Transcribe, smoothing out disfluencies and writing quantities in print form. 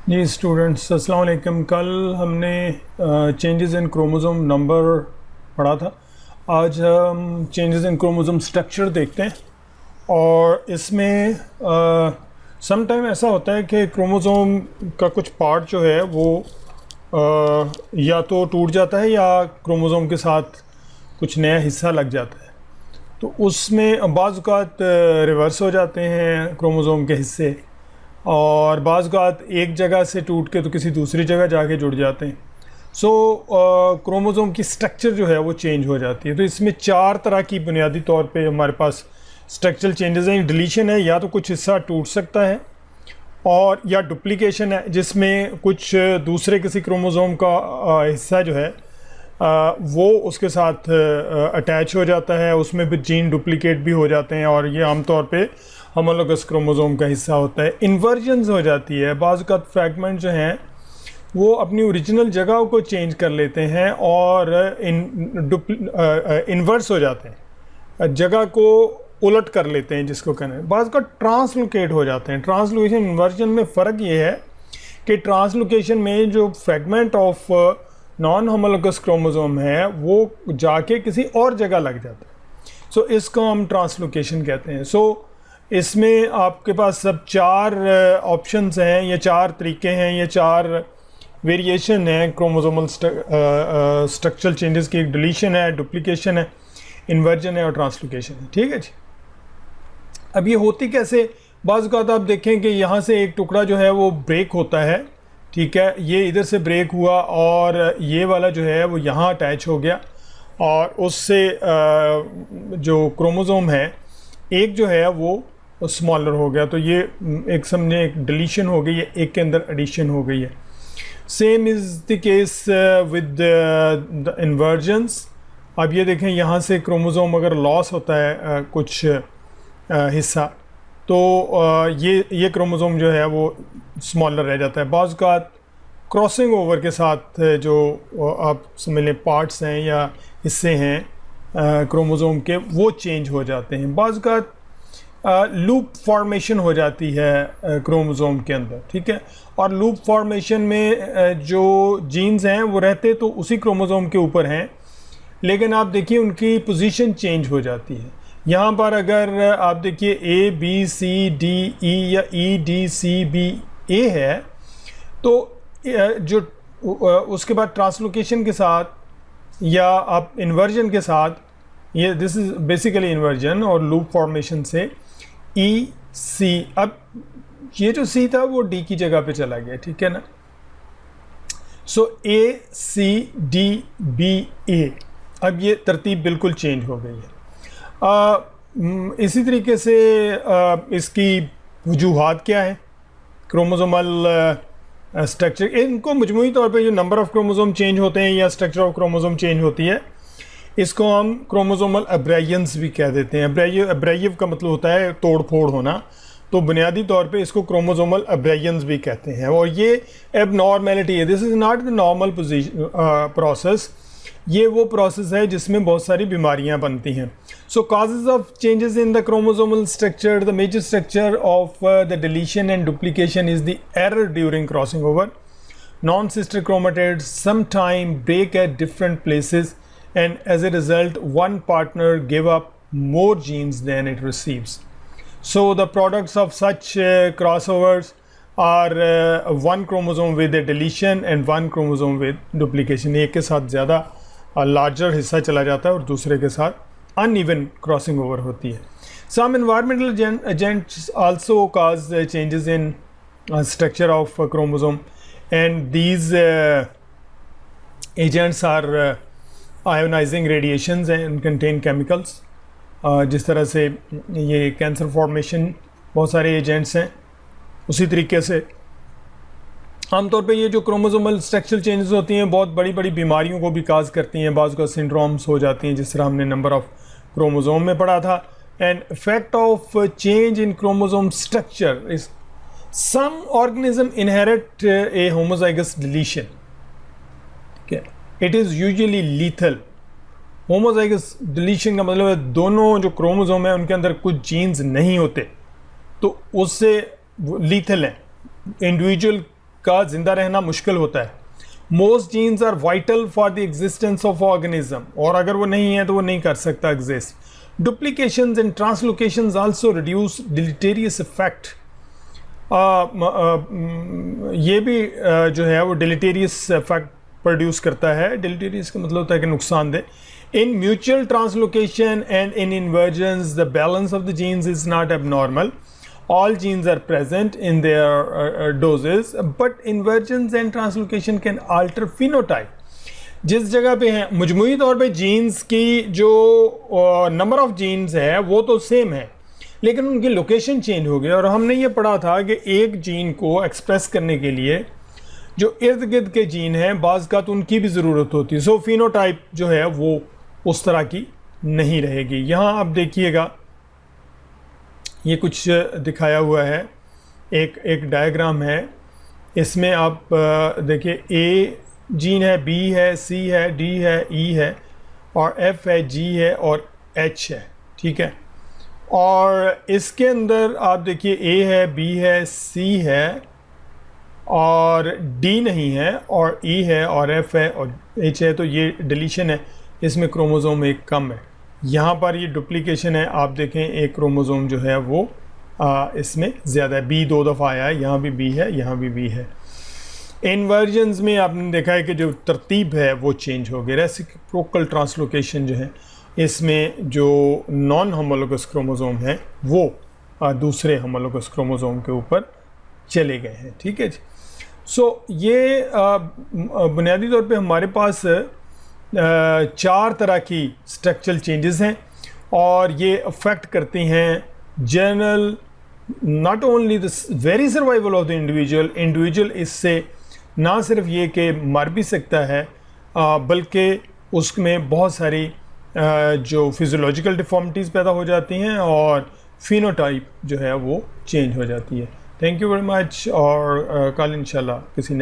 जी students, अस्सलाम वालेकुम। कल हमने चेंजेस इन क्रोमोसोम नंबर पढ़ा था। आज हम चेंजेस इन क्रोमोसोम स्ट्रक्चर देखते हैं। और इसमें सम टाइम ऐसा होता है कि क्रोमोसोम का कुछ पार्ट जो है वो या तो टूट जाता है या क्रोमोसोम के साथ कुछ नया हिस्सा लग जाता है। तो उसमें बाज़ औक़ात रिवर्स हो जाते हैं क्रोमोसोम के हिस्से, और बाज़ औक़ात एक जगह से टूट के तो किसी दूसरी जगह जाके जुड़ जाते हैं। सो क्रोमोसोम की स्ट्रक्चर जो है वो चेंज हो जाती है। तो इसमें चार तरह की बुनियादी तौर पे हमारे पास स्ट्रक्चरल चेंजेस हैं। डिलीशन है, या तो कुछ हिस्सा टूट सकता है, और या डुप्लीकेशन है जिसमें कुछ दूसरे किसी क्रोमोसोम का हिस्सा जो है वो उसके साथ अटैच हो जाता है, उसमें भी जीन डुप्लीकेट भी हो जाते हैं, और ये आमतौर पे होमोलोगस क्रोमोसोम का हिस्सा होता है। इन्वर्जन्स हो जाती है, बाज़ का फ्रैगमेंट जो हैं वो अपनी ओरिजिनल जगह को चेंज कर लेते हैं और इन्वर्स हो जाते हैं, जगह को उलट कर लेते हैं जिसको कहते हैं। बाज़ का ट्रांसलोकेट हो जाते हैं। ट्रांसलोकेशन इन्वर्जन में फ़र्क ये है कि ट्रांसलोकेशन में जो fragment of non homologous chromosome है वो जाके किसी और जगह लग जाता है। सो इसको हम ट्रांसलोकेशन कहते हैं। सो इसमें आपके पास सब चार ऑप्शंस हैं, या चार तरीके हैं, या चार वेरिएशन हैं क्रोमोसोमल स्ट्रक्चरल चेंजेस की। डिलीशन है, डुप्लीकेशन है, इन्वर्जन है और ट्रांसलोकेशन है। ठीक है जी। अब ये होती कैसे? बाज़ औक़ात आप देखें कि यहाँ से एक टुकड़ा जो है वो ब्रेक होता है, ठीक है, ये इधर से ब्रेक हुआ और ये वाला जो है वो यहाँ अटैच हो गया, और उससे जो क्रोमोसोम है एक जो है वो स्मॉलर हो गया। तो ये एक समझे एक डिलीशन हो गई है, एक के अंदर एडिशन हो गई है। Same is the case with the इन्वर्जन्स। अब ये देखें, यहाँ से क्रोमोसोम अगर लॉस होता है कुछ हिस्सा, तो ये क्रोमोसोम जो है वो स्मॉलर रह जाता है। बाज़ औक़ात क्रॉसिंग ओवर के साथ जो आप समझ लें पार्ट्स हैं या हिस्से हैं क्रोमोसोम के, वो चेंज हो जाते हैं। बाज़ औक़ात लूप फॉर्मेशन हो जाती है क्रोमोसोम के अंदर, ठीक है, और लूप फॉर्मेशन में जो जीन्स हैं वो रहते तो उसी क्रोमोसोम के ऊपर हैं, लेकिन आप देखिए उनकी पोजीशन चेंज हो जाती है। यहाँ पर अगर आप देखिए A B C D E या E D C B A है, तो जो उसके बाद ट्रांसलोकेशन के साथ या आप इन्वर्जन के साथ, ये दिस इज़ बेसिकली इन्वर्जन और लूप फॉर्मेशन से E C, अब ये जो C था वो D की जगह पे चला गया, ठीक है ना। सो A C D B A, अब ये तरतीब बिल्कुल चेंज हो गई है। इसी तरीके से इसकी वजूहात क्या है क्रोमोसोमल स्ट्रक्चर, इनको मजमूई तौर पे जो नंबर ऑफ़ क्रोमोसोम चेंज होते हैं या स्ट्रक्चर ऑफ क्रोमोसोम चेंज होती है, इसको हम क्रोमोसोमल अब्रायंस भी कह देते हैं। अब्राइव का मतलब होता है तोड़ फोड़ होना, तो बुनियादी तौर पे इसको क्रोमोसोमल अब्रायंस भी कहते हैं। और ये एबनॉर्मेलिटी है, this is not the normal process. ये वो प्रोसेस है जिसमें बहुत सारी बीमारियां बनती हैं। So causes of changes in the chromosomal structure, the major structure of the deletion and duplication is the error during crossing over. Non sister chromatids sometime break at different places, and as a result one partner give up more genes than it receives. So the products of such crossovers are one chromosome with a deletion and one chromosome with duplication. एक के साथ ज़्यादा larger हिस्सा चला जाता है और दूसरे के साथ अनइवन क्रॉसिंग ओवर होती है। Some environmental agents also cause changes in structure of chromosome, and these agents are ionizing radiations and contain chemicals. जिस तरह से ये कैंसर फॉर्मेशन बहुत सारे एजेंट्स हैं, उसी तरीके से आमतौर पे ये जो क्रोमोसोमल स्ट्रक्चरल चेंजेस होती हैं बहुत बड़ी बड़ी बीमारियों को भी काज करती हैं। बाज़ का सिंड्रोम्स हो जाती हैं, जिस तरह हमने नंबर ऑफ़ क्रोमोसोम में पढ़ा था। And effect of change in chromosome structure is some organism inherit a homozygous deletion, ठीक है, it is usually lethal. Homozygous deletion का मतलब है दोनों जो क्रोमोसोम है उनके अंदर कुछ जीन्स नहीं होते, तो उससे लीथल है। इंडिविजुअल का ज़िंदा रहना मुश्किल होता है। Most genes are vital for the existence of organism, और अगर वो नहीं है तो वो नहीं कर सकता exist. Duplications and translocations also reduce deleterious effect. ये भी जो है वो डिलीटेरियस इफेक्ट प्रोड्यूस करता है। डिलीटेरियस का मतलब होता है कि नुकसानदेह। In mutual translocation and in inversions the balance of the genes is not abnormal. All genes are present in their doses, but inversions and translocation can alter phenotype. जिस जगह पे हैं मजमूई तौर पे जीन्स की जो नंबर ऑफ जीन्स है वो तो सेम है, लेकिन उनकी लोकेशन चेंज हो गई। और हमने ये पढ़ा था कि एक जीन को एक्सप्रेस करने के लिए जो इर्द गिर्द के जीन हैं बाज़ का तो उनकी भी ज़रूरत होती है। सो फिनोटाइप जो है वो उस तरह की नहीं रहेगी। यहाँ आप देखिएगा ये कुछ दिखाया हुआ है, एक डायग्राम है। इसमें आप देखिए ए जीन है, बी है, सी है, डी है, ई है, और एफ है, जी है और एच है, ठीक है। और इसके अंदर आप देखिए ए है, बी है, सी है और डी नहीं है, और ई है और एफ है और एच है। तो ये डिलीशन है, इसमें क्रोमोसोम एक कम है। यहाँ पर ये डुप्लीकेशन है, आप देखें एक क्रोमोसोम जो है वो इसमें ज़्यादा है। बी 2 दफ़ा आया है, यहाँ भी बी है, यहाँ भी बी है। इन्वर्जन्स में आपने देखा है कि जो तरतीब है वो चेंज हो गई। रेसिप्रोकल ट्रांसलोकेशन जो है इसमें जो नॉन होमोलोगस क्रोमोसोम है वो दूसरे होमोलोगस क्रोमोसोम के ऊपर चले गए हैं, ठीक है जी। सो ये बुनियादी तौर पे हमारे पास 4 तरह की स्ट्रक्चरल चेंजेस हैं, और ये अफेक्ट करती हैं general not only the very survival of the individual. इससे ना सिर्फ ये कि मर भी सकता है बल्कि उसमें बहुत सारी जो फिजियोलॉजिकल डिफॉर्मिटीज़ पैदा हो जाती हैं और फिनोटाइप जो है वो चेंज हो जाती है। थैंक यू वेरी मच, और कल इंशाल्लाह किसी